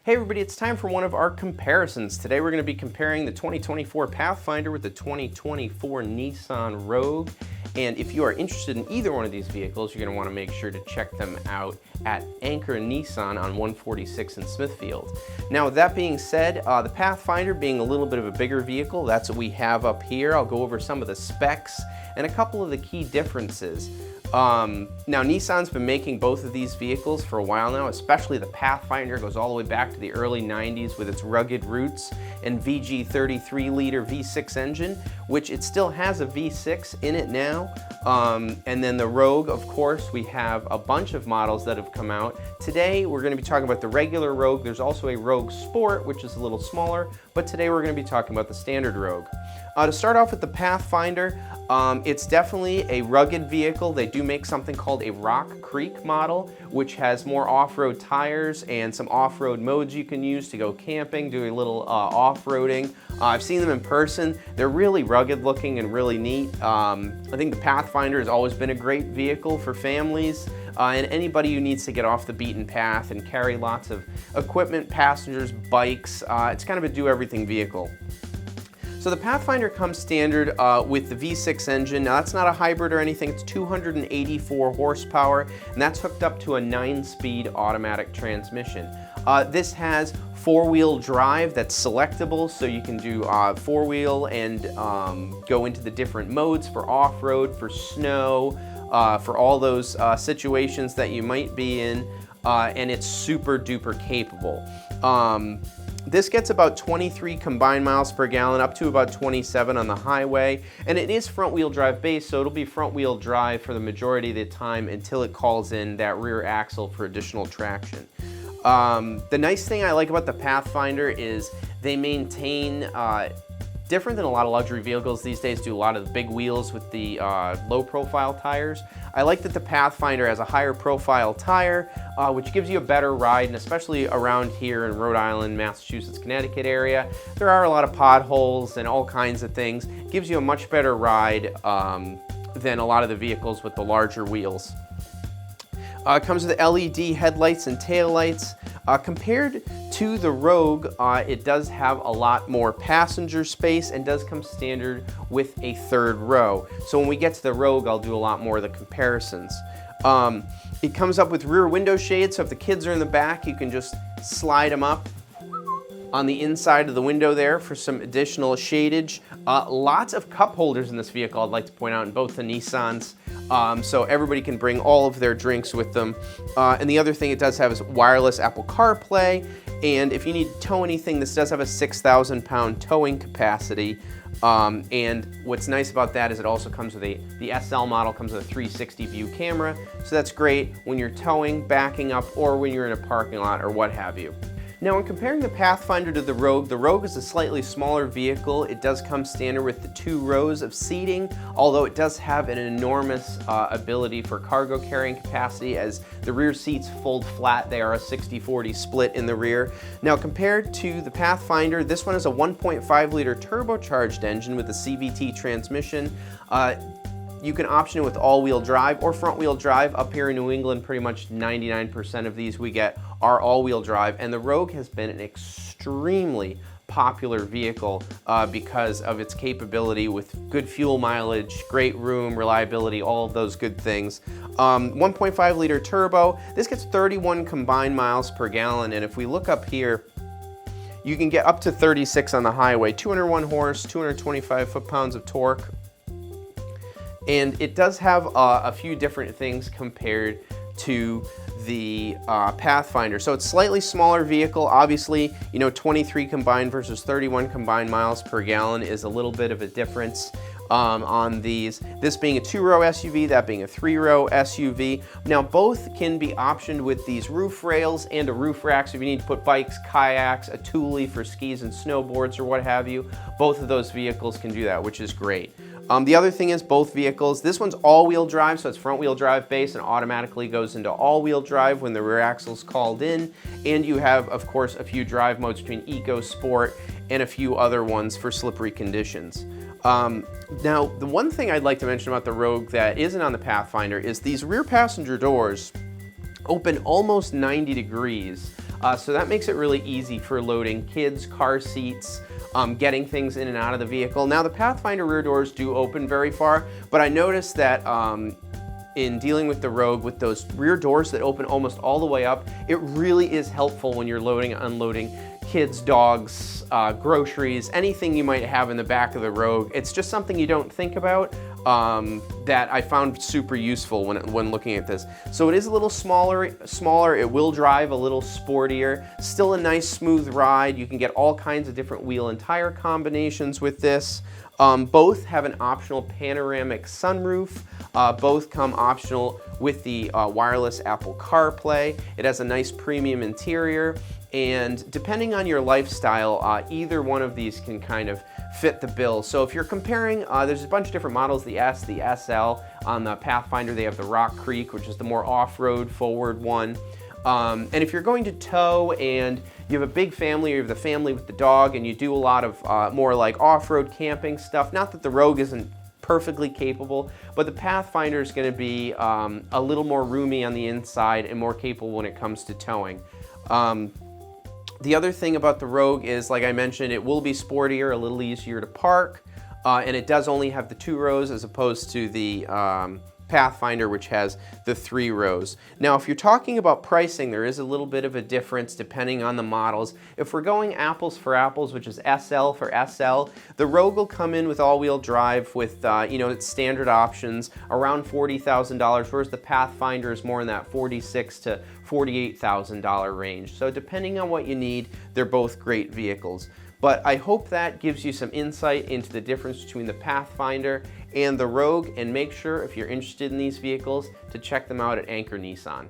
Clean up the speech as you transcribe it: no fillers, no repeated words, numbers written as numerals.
Hey everybody, it's time for one of our comparisons. Today we're going to be comparing the 2024 Pathfinder with the 2024 Nissan Rogue. And if you are interested in either one of these vehicles, you're going to want to make sure to check them out at Anchor Nissan on 146 in Smithfield. Now with that being said, the Pathfinder being a little bit of a bigger vehicle, that's what we have up here. I'll go over some of the specs and a couple of the key differences. Now Nissan's been making both of these vehicles for a while now, especially the Pathfinder goes all the way back to the early 90s with its rugged roots and VG 33-liter V6 engine, which it still has a V6 in it now. And then the Rogue, of course, we have a bunch of models that have come out. Today we're going to be talking about the regular Rogue. There's also a Rogue Sport, which is a little smaller, but today we're going to be talking about the standard Rogue. To start off with the Pathfinder, it's definitely a rugged vehicle. They do make something called a Rock Creek model, which has more off-road tires and some off-road modes you can use to go camping, do a little off-roading. I've seen them in person. They're really rugged looking and really neat. I think the Pathfinder has always been a great vehicle for families and anybody who needs to get off the beaten path and carry lots of equipment, passengers, bikes. It's kind of a do-everything vehicle. So the Pathfinder comes standard with the V6 engine. Now that's not a hybrid or anything, it's 284 horsepower, and that's hooked up to a 9-speed automatic transmission. This has four-wheel drive that's selectable, so you can do four-wheel and go into the different modes for off-road, for snow, for all those situations that you might be in, and it's super duper capable. This gets about 23 combined miles per gallon, up to about 27 on the highway, and it is front-wheel drive based, so it'll be front-wheel drive for the majority of the time until it calls in that rear axle for additional traction. The nice thing I like about the Pathfinder is they maintain, different than a lot of luxury vehicles these days, do a lot of the big wheels with the low-profile tires. I like that the Pathfinder has a higher profile tire, which gives you a better ride, and especially around here in Rhode Island, Massachusetts, Connecticut area, there are a lot of potholes and all kinds of things. It gives you a much better ride than a lot of the vehicles with the larger wheels. It comes with LED headlights and taillights. Compared to the Rogue, it does have a lot more passenger space and does come standard with a third row. So when we get to the Rogue, I'll do a lot more of the comparisons. It comes up with rear window shades, so if the kids are in the back, you can just slide them up on the inside of the window there for some additional shadage. Lots of cup holders in this vehicle, I'd like to point out, in both the Nissans. So everybody can bring all of their drinks with them. And the other thing it does have is wireless Apple CarPlay. And if you need to tow anything, this does have a 6,000-pound towing capacity. And what's nice about that is it also comes with the SL model comes with a 360 view camera. So that's great when you're towing, backing up, or when you're in a parking lot or what have you. Now, when comparing the Pathfinder to the Rogue is a slightly smaller vehicle. It does come standard with the 2 rows of seating, although it does have an enormous ability for cargo carrying capacity as the rear seats fold flat. They are a 60-40 split in the rear. Now, compared to the Pathfinder, this one is a 1.5-liter turbocharged engine with a CVT transmission. You can option it with all-wheel drive or front-wheel drive. Up here in New England, pretty much 99% of these we get are all-wheel drive, and the Rogue has been an extremely popular vehicle because of its capability with good fuel mileage, great room, reliability, all of those good things. 1.5-liter turbo, this gets 31 combined miles per gallon, and if we look up here, you can get up to 36 on the highway, 201 horse, 225 foot-pounds of torque. And it does have a few different things compared to the Pathfinder. So it's a slightly smaller vehicle. Obviously, 23 combined versus 31 combined miles per gallon is a little bit of a difference on these. This being a 2-row SUV, that being a 3-row SUV. Now, both can be optioned with these roof rails and a roof rack. So if you need to put bikes, kayaks, a Thule for skis and snowboards or what have you, both of those vehicles can do that, which is great. The other thing is both vehicles, this one's all-wheel drive, so it's front-wheel drive based and automatically goes into all-wheel drive when the rear axle's called in. And you have, of course, a few drive modes between Eco, Sport, and a few other ones for slippery conditions. Now, the one thing I'd like to mention about the Rogue that isn't on the Pathfinder is these rear passenger doors open almost 90 degrees. So that makes it really easy for loading kids, car seats, getting things in and out of the vehicle. Now the Pathfinder rear doors do open very far, but I noticed that in dealing with the Rogue, with those rear doors that open almost all the way up, it really is helpful when you're loading and unloading kids, dogs, groceries, anything you might have in the back of the Rogue. It's just something you don't think about that I found super useful when looking at this. So it is a little smaller, it will drive a little sportier, still a nice smooth ride. You can get all kinds of different wheel and tire combinations with this. Both have an optional panoramic sunroof. Both come optional with the wireless Apple CarPlay. It has a nice premium interior, and depending on your lifestyle, either one of these can kind of fit the bill. So if you're comparing, there's a bunch of different models, the S, the SL. On the Pathfinder, they have the Rock Creek, which is the more off-road forward one. And if you're going to tow and you have a big family, or you have the family with the dog, and you do a lot of more like off-road camping stuff, not that the Rogue isn't perfectly capable, but the Pathfinder is going to be a little more roomy on the inside and more capable when it comes to towing. The other thing about the Rogue is, like I mentioned, it will be sportier, a little easier to park, and it does only have the 2 rows as opposed to the Pathfinder, which has the 3 rows. Now, if you're talking about pricing, there is a little bit of a difference depending on the models. If we're going apples for apples, which is SL for SL, the Rogue will come in with all-wheel drive with its standard options around $40,000, whereas the Pathfinder is more in that $46,000 to $48,000 range. So depending on what you need, they're both great vehicles. But I hope that gives you some insight into the difference between the Pathfinder and the Rogue, and make sure, if you're interested in these vehicles, to check them out at Anchor Nissan.